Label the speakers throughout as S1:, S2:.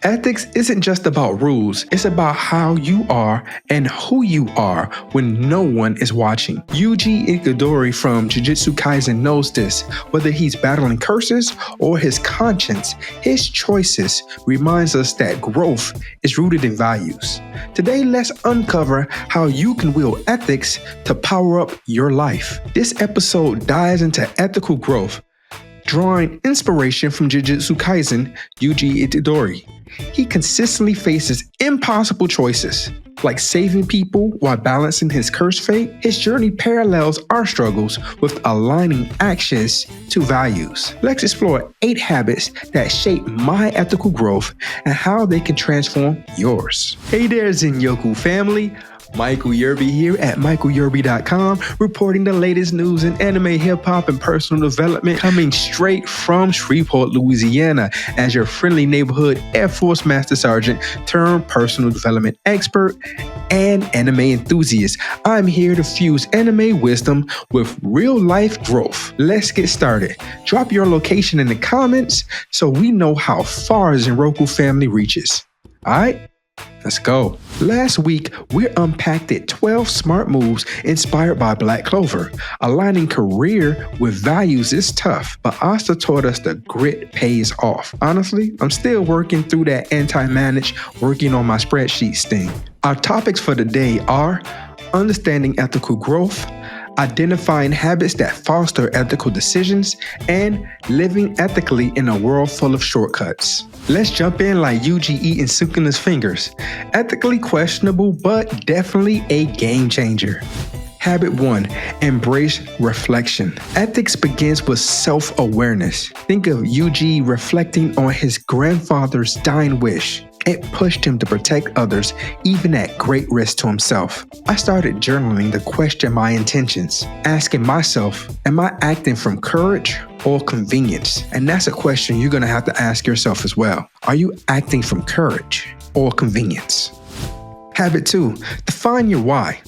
S1: Ethics isn't just about rules, it's about how you are and who you are when no one is watching. Yuji Itadori from Jujutsu Kaisen knows this. Whether he's battling curses or his conscience, his choices reminds us that growth is rooted in values. Today, let's uncover how you can wield ethics to power up your life. This episode dives into ethical growth, drawing inspiration from Jujutsu Kaisen, Yuji Itadori. He consistently faces impossible choices, like saving people while balancing his cursed fate. His journey parallels our struggles with aligning actions to values. Let's explore 8 habits that shape my ethical growth and how they can transform yours. Hey there, Zenyoku family. Michael Yearby here at michaelyearby.com, reporting the latest news in anime, hip-hop, and personal development, coming straight from Shreveport, Louisiana, as your friendly neighborhood Air Force Master Sergeant turned personal development expert and anime enthusiast. I'm here to fuse anime wisdom with real-life growth. Let's get started. Drop your location in the comments so we know how far Zenroku family reaches. Alright? Let's go. Last week, we unpacked 12 smart moves inspired by Black Clover. Aligning career with values is tough, but Asta taught us the grit pays off. Honestly, I'm still working through that anti-manage, working on my spreadsheets thing. Our topics for the day are understanding ethical growth, identifying habits that foster ethical decisions, and living ethically in a world full of shortcuts. Let's jump in like Yuji eating Sukuna's fingers. Ethically questionable, but definitely a game changer. Habit 1. Embrace reflection. Ethics begins with self-awareness. Think of Yuji reflecting on his grandfather's dying wish. It pushed him to protect others, even at great risk to himself. I started journaling to question my intentions, asking myself, am I acting from courage or convenience? And that's a question you're going to have to ask yourself as well. Are you acting from courage or convenience? Habit 2. Define your why.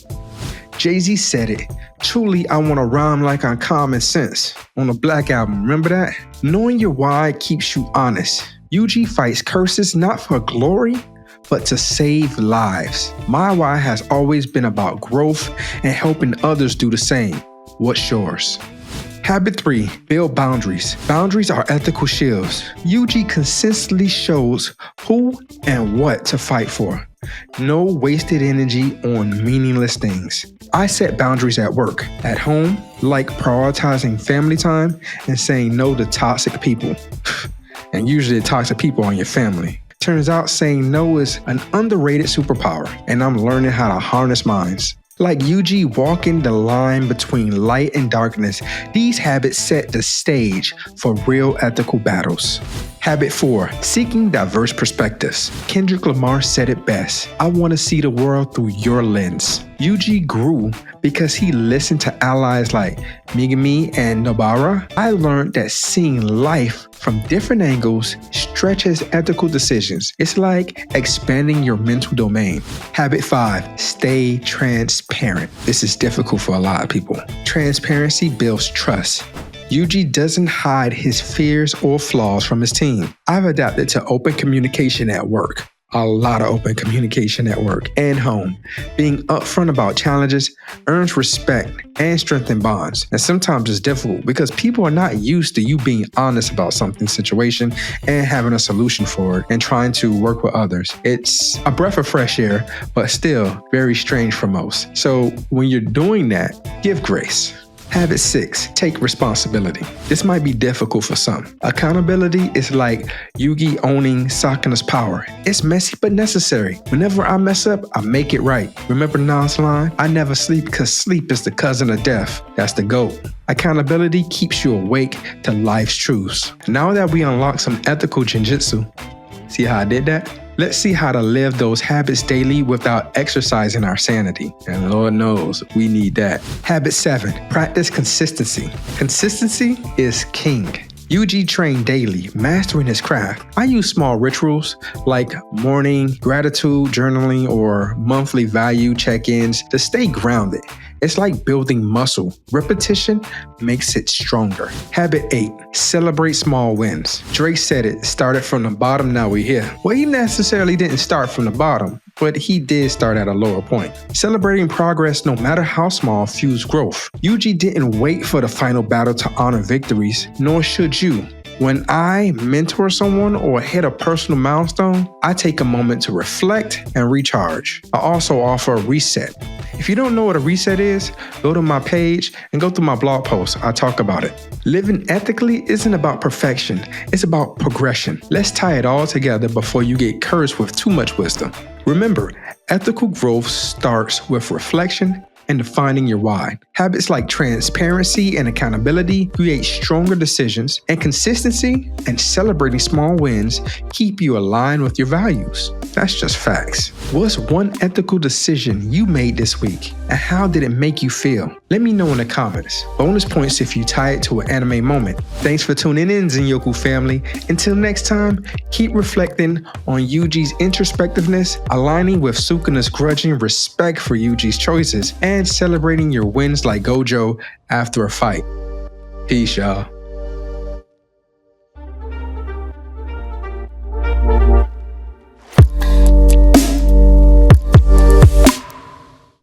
S1: Jay-Z said it. Truly, I want to rhyme like on Common Sense on the Black Album. Remember that? Knowing your why keeps you honest. Yuji fights curses not for glory, but to save lives. My why has always been about growth and helping others do the same. What's yours? Habit 3. Build boundaries. Boundaries are ethical shields. Yuji consistently shows who and what to fight for. No wasted energy on meaningless things. I set boundaries at work, at home, like prioritizing family time and saying no to toxic people. And usually the toxic people are in your family. Turns out saying no is an underrated superpower, and I'm learning how to harness mine. Like Yuji walking the line between light and darkness, these habits set the stage for real ethical battles. Habit 4. Seeking diverse perspectives. Kendrick Lamar said it best. I want to see the world through your lens. Yuji grew because he listened to allies like Megumi and Nobara. I learned that seeing life from different angles stretches ethical decisions. It's like expanding your mental domain. Habit 5. Stay transparent. This is difficult for a lot of people. Transparency builds trust. Yuji doesn't hide his fears or flaws from his team. I've adapted to open communication at work. A lot of open communication at work and home. Being upfront about challenges earns respect and strengthens bonds. And sometimes it's difficult because people are not used to you being honest about something situation and having a solution for it and trying to work with others. It's a breath of fresh air, but still very strange for most. So when you're doing that, give grace. Habit 6. Take responsibility. This might be difficult for some. Accountability is like Yugi owning Sasuke's power. It's messy but necessary. Whenever I mess up, I make it right. Remember Nan's line? I never sleep because sleep is the cousin of death. That's the GOAT. Accountability keeps you awake to life's truths. Now that we unlock some ethical genjutsu, see how I did that? Let's see how to live those habits daily without exercising our sanity. And Lord knows we need that. Habit 7. Practice consistency. Consistency is king. Yuji trained daily, mastering his craft. I use small rituals like morning gratitude journaling or monthly value check-ins to stay grounded. It's like building muscle. Repetition makes it stronger. Habit 8. Celebrate small wins. Drake said it, started from the bottom, now we're here. Well, he necessarily didn't start from the bottom, but he did start at a lower point. Celebrating progress, no matter how small, fuels growth. Yuji didn't wait for the final battle to honor victories, nor should you. When I mentor someone or hit a personal milestone, I take a moment to reflect and recharge. I also offer a reset. If you don't know what a reset is, go to my page and go through my blog post. I talk about it. Living ethically isn't about perfection, it's about progression. Let's tie it all together before you get cursed with too much wisdom. Remember, ethical growth starts with reflection and defining your why. Habits like transparency and accountability create stronger decisions, and consistency and celebrating small wins keep you aligned with your values. That's just facts. What's one ethical decision you made this week, and how did it make you feel? Let me know in the comments. Bonus points if you tie it to an anime moment. Thanks for tuning in, Zenyoku family. Until next time, keep reflecting on Yuji's introspectiveness, aligning with Sukuna's grudging respect for Yuji's choices, and celebrating your wins like Gojo after a fight. Peace, y'all.